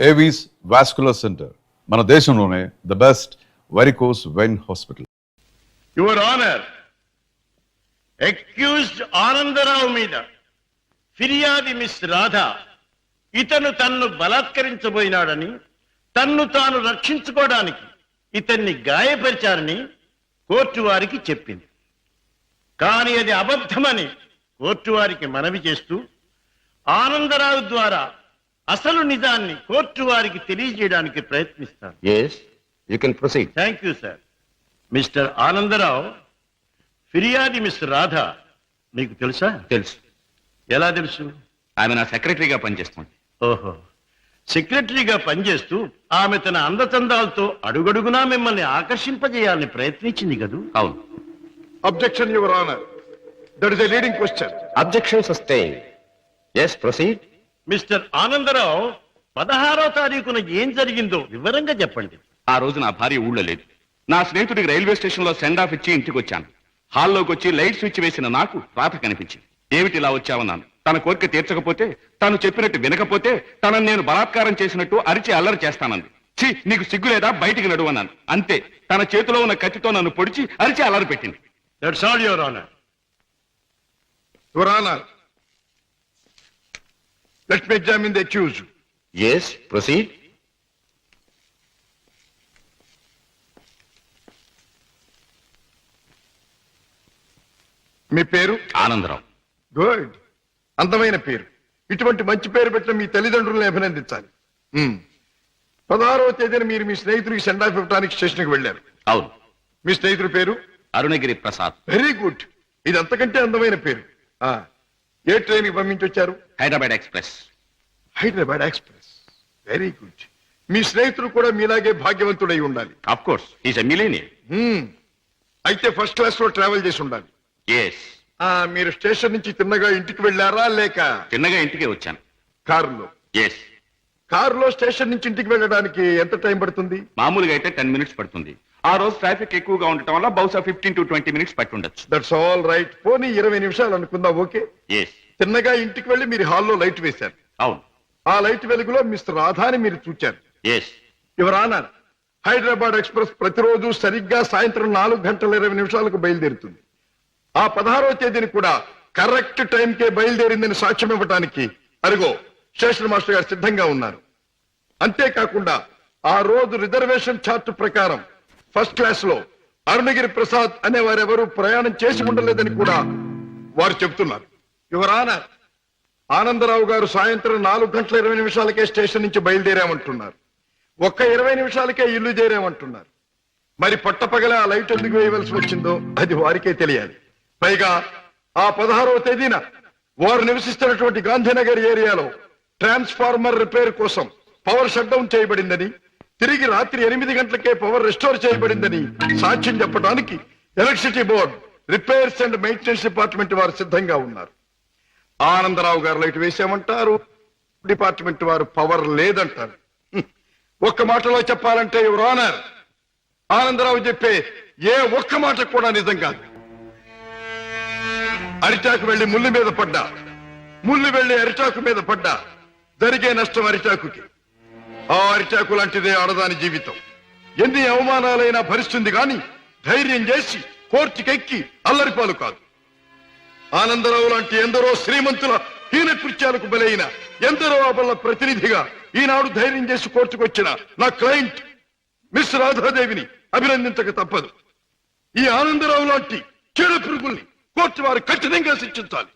Avis vascular centre మన దేశంలోనే the best varicose vein hospital. Your honour, accused Anandarao మీద ఫిర్యాది miss Radha ఇతను తన్ను బలాత్కరించబోయినాడని, తన్ను తాను రక్షించుకోవడానికి ఇతన్ని గాయపరిచారని కోర్టు వారికి చెప్పింది. కానీ అది అబద్ధమని కోర్టు వారికి మనవి చేస్తూ ఆనందరావు ద్వారా అసలు నిజాన్ని కోర్టు వారికి తెలియజేయడానికి ప్రయత్నిస్తాను. Yes, you can proceed. Thank you sir. Mister Anandarao, ఫిర్యాది మిస్ రాధ మీకు తెలుసా? తెలుసు. ఎలా తెలుసు? ఆమె నా సెక్రటరీగా పనిచేస్తుంది. ఓహో, సెక్రటరీగా పనిచేస్తూ ఆమె తన అందచందాలతో అడుగడుగునా మిమ్మల్ని ఆకర్షింపజేయాలని ప్రయత్నించింది కదూ? అవును. Objection, Your Honor. That is a leading question. Objection sustained. Yes, proceed. Mister Anandarao, 16వ తారీఖున ఏం జరిగిందో వివరంగా చెప్పండి. ఆ రోజు నా భార్య ఊళ్ళో లేదు. నా స్నేహితుడికి రైల్వే స్టేషన్ లో సెండ్ ఆఫ్ ఇచ్చి ఇంటికి వచ్చాను. హాల్లోకి వచ్చి లైట్ స్విచ్ వేసిన నాకు రాత కనిపించింది. ఏమిటి ఇలా వచ్చావన్నాను. తన కోరిక తీర్చకపోతే, తను చెప్పినట్టు వినకపోతే తనను నేను బలాత్కారం చేసినట్టు అరిచి అల్లరి చేస్తానంది. ఛీ, నీకు సిగ్గు లేదా, బయటికి నడువు అన్నాను. అంతే, తన చేతిలో ఉన్న కత్తితో నన్ను పొడిచి అరిచి అల్లరి పెట్టింది. That's all, your honour. Your Honor, let me examine the accused. Yes, proceed. మీ పేరు? ఆనందరావు. గుడ్, అందమైన పేరు. ఇటువంటి మంచి పేరు పెట్టిన మీ తల్లిదండ్రులను అభినందించాలి. 16వ తేదీన మీరు మీ స్నేహితుడికి సెండ్ ఆఫ్ ఇవ్వడానికి స్టేషన్కి వెళ్ళారు. అవును. మీ స్నేహితుడి పేరు? అరుణగిరి ప్రసాద్. వెరీ గుడ్, ఇది అంతకంటే అందమైన పేరు. ఏ ట్రైన్ కి పంపించొచ్చారు? Hyderabad express. Hyderabad express, very good. మీ స్నేహితుడు కూడా మీలాగే భాగ్యవంతుడై ఉండాలి. Of course, is a millionaire. అయితే ఫస్ట్ క్లాస్ లో ట్రావెల్ చేసి ఉండాలి. ఎస్. మీరు స్టేషన్ నుంచి తిన్నగా ఇంటికి వెళ్ళారా లేక చిన్నగా ఇంటికే వచ్చాను. కారులో? ఎస్. కారులో స్టేషన్ నుంచి ఇంటికి వెళ్ళడానికి ఎంత టైం పడుతుంది? మామూలుగా అయితే 10 minutes పడుతుంది. ఆ రోజు ట్రాఫిక్ ఎక్కువగా ఉండటం వల్ల బహుశా 15 to 20 minutes పట్టి ఉండొచ్చు. That's all right. పోనీ 20 నిమిషాలు అనుకుందాం. ఓకే. ఎస్. తిన్నగా ఇంటికి వెళ్ళి మీరు హాల్లో లైట్ వేశారు. అవును. ఆ లైట్ వెలుగులో మిస్టర్ రాధాని మీరు చూచారు. Yes. Your honour, Hyderabad express ప్రతిరోజు సరిగ్గా సాయంత్రం 4:20 బయలుదేరుతుంది. ఆ 16వ తేదీని కూడా కరెక్ట్ టైంకే బయలుదేరిందని సాక్ష్యం ఇవ్వడానికి అరుగో స్టేషన్ మాస్టర్ గారు సిద్ధంగా ఉన్నారు. అంతేకాకుండా ఆ రోజు రిజర్వేషన్ చార్ట్ ప్రకారం ఫస్ట్ క్లాస్ లో అరుణగిరి ప్రసాద్ అనే వారెవరూ ప్రయాణం చేసి ఉండలేదని కూడా వారు చెబుతున్నారు. యువర్ ఆనర్, ఆనందరావు గారు సాయంత్రం 4:20 స్టేషన్ నుంచి బయలుదేరామంటున్నారు. ఒక్క 20 నిమిషాలకే ఇల్లు చేరామంటున్నారు. మరి పట్టపగల ఆ లైట్ ఎందుకు వేయవలసి వచ్చిందో అది వారికే తెలియాలి. పైగా ఆ 16వ తేదీన వారు నివసిస్తున్నటువంటి గాంధీనగర్ ఏరియాలో ట్రాన్స్ఫార్మర్ రిపేర్ కోసం పవర్ షట్ డౌన్ చేయబడిందని, తిరిగి రాత్రి 8 గంటలకే పవర్ రెస్టోర్ చేయబడిందని సాక్ష్యం చెప్పడానికి electricity board, repairs and maintenance department వారు సిద్ధంగా ఉన్నారు. ఆనందరావు గారు లైట్ వేసామంటారు, డిపార్ట్మెంట్ వారు పవర్ లేదంటారు. ఒక్క మాటలో చెప్పాలంటే యువర్ ఆనర్, ఆనందరావు చెప్పే ఏ ఒక్క మాట కూడా నిజం కాదు. అరిటాకు వెళ్లి ముళ్ళు మీద పడ్డా, ముళ్ళు వెళ్లి అరిటాకు మీద పడ్డా జరిగే నష్టం అరిటాకుకి. ఆ అరిటాకు లాంటిదే ఆడదాని జీవితం. ఎన్ని అవమానాలైనా భరిస్తుంది గాని ధైర్యం చేసి కోర్టుకెక్కి అల్లరిపాలు కాదు. ఆనందరావు లాంటి ఎందరో శ్రీమంతుల హీన కృత్యాలకు బలైన ఎందరో అబల ప్రతినిధిగా ఈనాడు ధైర్యం చేసి కోర్టుకొచ్చిన నా క్లయింట్ మిస్ రాధాదేవిని అభినందించక తప్పదు. ఈ ఆనందరావు లాంటి చెడు పురుగుల్ని కోర్టు వారు కఠినంగా శిక్షించాలి.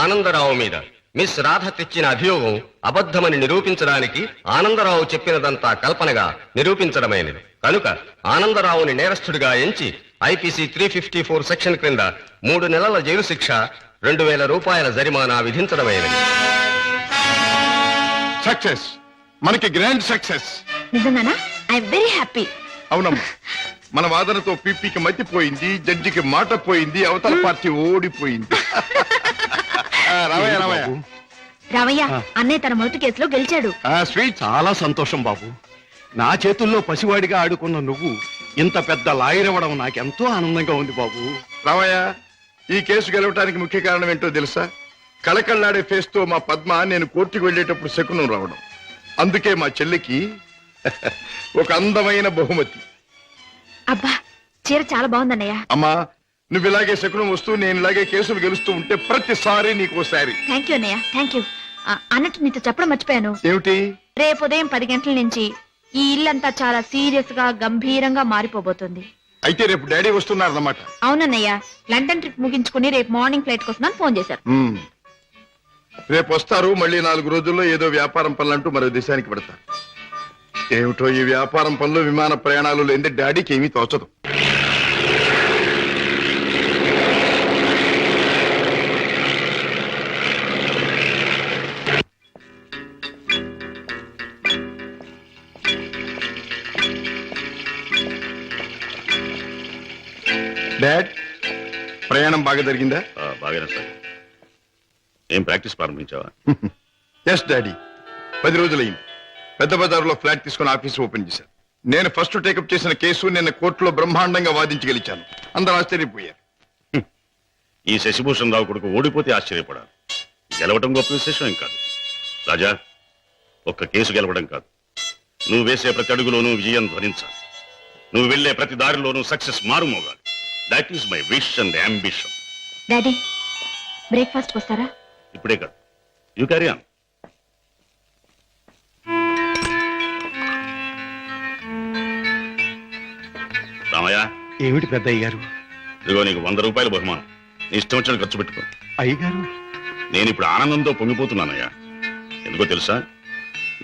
ఆనందరావు మీద మిస్ రాధ తెచ్చిన అభియోగం అబద్ధమని నిరూపించడానికి ఆనందరావు చెప్పినదంతా కల్పనగా నిరూపించడమైనది కనుక ఆనందరావుని నేరస్తుడిగా ఎంచి ఐపీసీ 354 సెక్షన్ క్రింద 3 నెలల జైలు శిక్ష, 2000 రూపాయల జరిమానా విధించడమైనది. సక్సెస్, మనకి గ్రాండ్ సక్సెస్. నిజంగానా? I'm very happy. అవునమ్మా, మన వాదనతో పీపీకి మతిపోయింది, జడ్జికి మాట పోయింది, అవతల పార్టీ ఓడిపోయింది. రావయ్య, అన్నయ్య తన మొదటి కేసులో గెలిచాడు. స్వీట్, చాలా సంతోషం బాబు. నా చేతుల్లో పసివాడిగా ఆడుకున్న నువ్వు ఇంత పెద్ద లాయర్ అవ్వడం నాకెంతో ఆనందంగా ఉంది బాబు. రామయ్య, ఈ కేసు గెలవటానికి ముఖ్య కారణం ఏంటో తెలుసా? కళకళ్ళాడే ఫేస్ తో మా పద్మ నేను కోర్టుకు వెళ్ళేటప్పుడు శకునం రావడం. అందుకే మా చెల్లికి ఒక అందమైన బహుమతి. అబ్బా చీర చాలా బాగుందన్నయ్య. అమ్మా నువ్వు ఇలాగే శకునం వస్తూ నేను ఇలాగే కేసులు గెలుస్తూ ఉంటే ప్రతిసారి నీకు ఓసారి. థ్యాంక్ యూ అన్నయ్య, థ్యాంక్ యూ. అన్నట్టు నీతో చెప్పడం మర్చిపోయాను. ఏమిటి? రేపు ఉదయం 10 గంటల నుంచి ఈ ఇల్లంతా చాలా సీరియస్ గా గంభీరంగా మారిపోబోతుంది. అయితే రేపు డాడీ వస్తున్నారన్నమాట. అవునన్నయ్య, లండన్ ట్రిప్ ముగించుకుని రేపు మార్నింగ్ ఫ్లైట్ కోసం ఫోన్ చేశారు. రేపు వస్తారు. మళ్ళీ 4 రోజుల్లో ఏదో వ్యాపారం పనులంటూ మరో దేశానికి పెడతారు. ఏమిటో ఈ వ్యాపారం పనులు విమాన ప్రయాణాలు లేని డాడీకి ఏమీ తోచదు. డాడ్ ప్రయాణం బాగా జరిగిందా? బాగానే సార్. ఏం ప్రాక్టీస్ ప్రారంభించావా? ఎస్ డాడీ, 10 రోజులైంది. పెద్ద బజార్లో ఫ్లాట్ తీసుకుని ఆఫీస్ ఓపెన్ చేశాను. నేను ఫస్ట్ టేకప్ చేసిన కేసు నిన్న కోర్టులో బ్రహ్మాండంగా వాదించి గెలిచాను. అందరూ ఆశ్చర్యపోయారు. ఈ శశిభూషణ్ రావు కొడుకు ఓడిపోతే ఆశ్చర్యపడాలి. గెలవడం గొప్ప విశేషం ఏం కాదు. రాజా, ఒక్క కేసు గెలవడం కాదు, నువ్వు వేసే ప్రతి అడుగులోనూ విజయం ధ్వనించాలి. నువ్వు వెళ్లే ప్రతి దారిలోనూ సక్సెస్ మారుమోగాలి. That is my wish and ambition. Daddy breakfast వస్తారా? ఇప్పుడే కాదు, యూ క్యారీ ఆన్. రామయ్య, ఏమిటి పెద్ద అయ్యారు? ఇదిగో నీకు 100 రూపాయల బహుమానం. నీ ఇష్టం వచ్చిన ఖర్చు పెట్టుకో. అయ్యగారు నేను ఇప్పుడు ఆనందంతో పొంగిపోతున్నానయ్యా. ఎందుకో తెలుసా,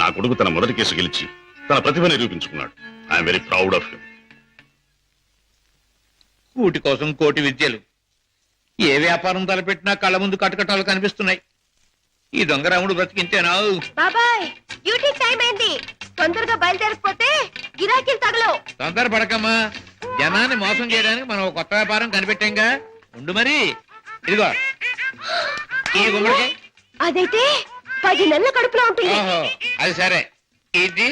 నా కొడుకు తన మొదటి కేసు గెలిచి తన ప్రతిభ నిరూపించుకున్నాడు. I'm very proud of him. కూటి కోసం కోటి విద్యలు. ఏ వ్యాపారం తలపెట్టినా కళ్ళ ముందు కటకటాలు కనిపిస్తున్నాయి. ఈ దొంగరాముడు బ్రతికింతేనా? బాబాయ్ డ్యూటీ టైం అయింది, తొందరగా బయలుదేరకపోతే గిరాకీలు తగలవు. తొందర పడకమ్మా, జనాన్ని మోసం చేయడానికి మనం ఒక కొత్త వ్యాపారం కనిపెట్టాంగా. ఉండు మరి. ఇదిగో ఈ గుమ్మడికాయ. అదైతే 10 నెలల కడుపులో ఉంటుంది. ఓహో, అది సరే. ఇది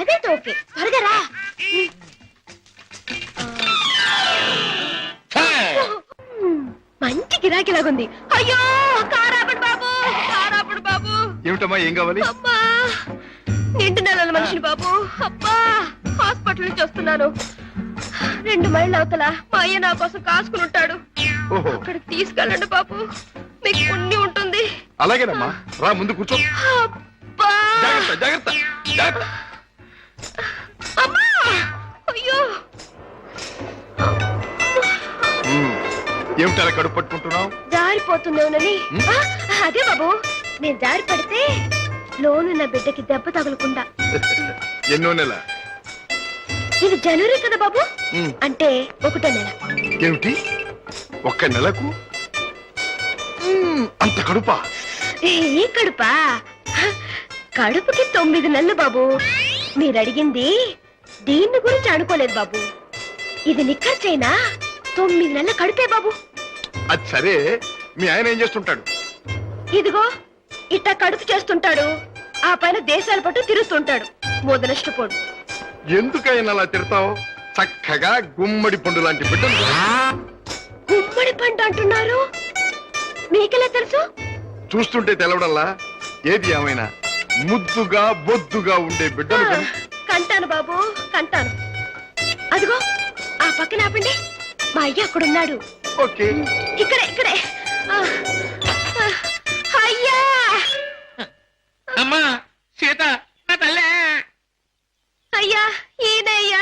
అదైతే ఓకే, త్వరగా రా. మంచి గిరాకీ లాగుంది. అయ్యో కారాపుడు బాబు, కారాపుడు బాబు. ఏమిటమ్మా, ఏం కావాలి? అబ్బా నిండు నెలల మనిషిని బాబు. అబ్బా హాస్పిటల్ నుంచి వస్తున్నాను. 2 మైళ్ళ అవతల మా అయ్య నా కోసం కాసుకుని ఉంటాడు. ఓహో, అక్కడికి తీసుకెళ్ళండి బాబు, మీకు పుణ్యం ఉంటుంది. అలాగేనమ్మా, రా ముందు కూర్చో. అబ్బా జాగ్రత్త జాగ్రత్త జాగ్రత్త. అమ్మా అయ్యో. ఏమిటి అలా కడుపు పట్టుకుంటున్నావు? జారిపోతున్నావునని. అదే బాబు, నేను జారి పడితే లోనున్న బిడ్డకి దెబ్బ తగలకుండా. ఎన్నో నెల? ఇది జనవరి కదా బాబు, అంటే 1వ నెల. ఏమిటి 1 నెలకు అంత కడుపా? ఈ కడుపా? కడుపుకి 9 నెలలు బాబు. మీరు అడిగింది దీన్ని గురించి అనుకోలేదు బాబు. ఇది నిక్కర్చైనా 9 నెలల కడుపే బాబు. అది సరే, మీ ఆయన ఏం చేస్తుంటాడు? ఇదిగో ఇట్ట కడుపు చేస్తుంటాడు, ఆ పైన దేశాల పట్టు తిరుగుతుంటాడు. మొదలష్టపోడు. ఎందుకైనా అలా తిడతావు? చక్కగా గుమ్మడి పండు లాంటి బిడ్డలు. గుమ్మడి పండు అంటున్నారు, మీకెలా తెలుసు? చూస్తుంటే తెలవడంలా. ఏది ఏమైనా ముద్దుగా బొద్దుగా ఉండే బిడ్డలు కను. కంటాను బాబు, కంటాను. అదిగో ఆ పక్కన ఆపండి, మా అయ్య అక్కడున్నాడు. ఓకే, ఇక్కడే ఇక్కడే. అయ్యా అమ్మా సీత, నా తల్లే. అయ్యా ఈయన అయ్యా,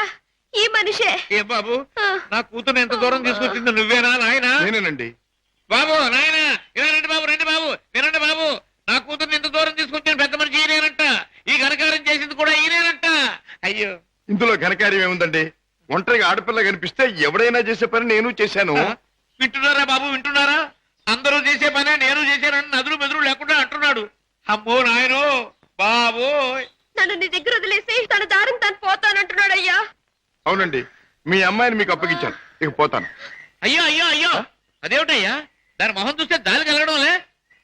ఈ మనిషే. ఏ బాబు, నా కూతురు ఎంత దూరం తీసుకొచ్చింది నువ్వేనా నాయనా? నేనేనండి. బాబు నాయనా, ఇలా రండి బాబు, రండి బాబు, వినండి బాబు. నా కూతుర్ని ఎంత దూరం తీసుకొచ్చిన పెద్ద మనిషి ఈయనేనంట. ఈ ఘనకారం చేసింది కూడా ఈయనేనంట. అయ్యో, ఇందులో ఘనకార్యం ఏముందండి? ఒంటరిగా ఆడపిల్ల కనిపిస్తే ఎవడైనా చేసే పని నేను చేశాను. వింటున్నారా బాబు, వింటున్నారా? అందరూ చేసే పనే నేను చేశానని నదులు మెదులు లేకుండా అంటున్నాడు. అమ్మో నాయనో బాబు. నన్ను నీ దగ్గర వదిలేసి తన దారిని తను పోతానంటున్నాడు అయ్యా. అవునండి, మీ అమ్మాయిని మీకు అప్పగించాను, ఇక పోతాను. అయ్యో అయ్యో అయ్యో, అదేమిటయ్యా? దాని మొహం చూస్తే దాని కలగడంలే,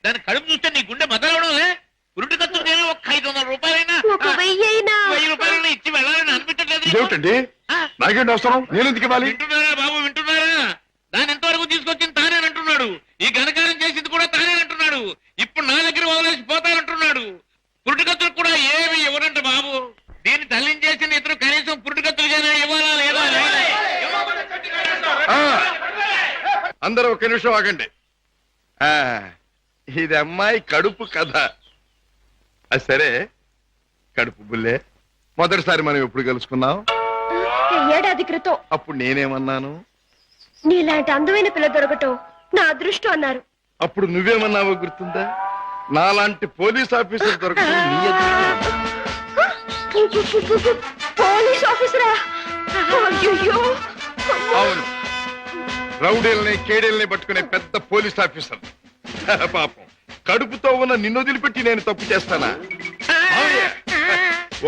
దాని కడుపు చూస్తే నీ గుండె బదలవడంలే. ఉరుటి ఖర్చు నేను 500 రూపాయలైనా 1000 రూపాయలైనా ఇచ్చి వెళ్ళాలని అనిపించట్లేదు. ఏమిటండి, నాకేంటి అవసరం? నేను ఎందుకు ఇవ్వాలి? వింటున్నారా బాబు, వింటున్నారా? దాని ఎంతవరకు తీసుకొచ్చింది తానేనంటున్నాడు. ఈ ఘనకారం చేసింది కూడా తానేనంటున్నాడు. దీన్ని తల్లించేసిన ఇద్దరు కనీసం పురుటికత్తులుగానే ఇవ్వాలా లేదా? ఆ, అందరూ ఒక నిమిషం ఆగండి. ఆ, ఇది అమ్మాయి కడుపు కథ. అది సరే, కడుపు బుల్లే, మొదటిసారి మనం ఎప్పుడు కలుసుకున్నాం? ఏడాది క్రితం. అప్పుడు నేనేమన్నాను? నీలాంటి అందమైన పిల్ల దొరకటం నా అదృష్టం అన్నారు. అప్పుడు నువ్వేమన్నావో గుర్తుందా? నాలాంటి పోలీస్ ఆఫీసర్ దొరకడం నీ అదృష్టం. పోలీస్ ఆఫీసరా? అయ్యయ్యో. అవును, రౌడీల్ని కేడీల్ని పట్టుకునే పెద్ద పోలీస్ ఆఫీసర్. పాపం, కడుపుతో ఉన్న నిన్ను వదిలిపెట్టి నేను తప్పు చేస్తానా? అవునయ్య.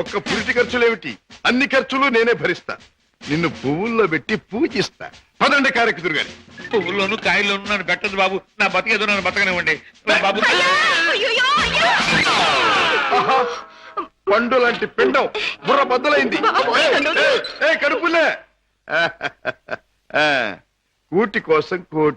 ఒక్క పురిటి ఖర్చులేమిటి, అన్ని ఖర్చులు నేనే భరిస్తా. నిన్ను పువ్వుల్లో పెట్టి పూజిస్తా. పదండి కారెక్కుదురు గాని. పువ్వుల్లోనూ కాయల్లోనూ నన్ను పెట్టదు బాబు. నా బతికేదో నన్ను బతకనివ్వండి బాబు. అయ్యయ్యో, అయ్యో. ఆహా, పండు లాంటి పిండం బుర్ర బద్దలైంది. కడుపులే. కూటి కోసం కోటి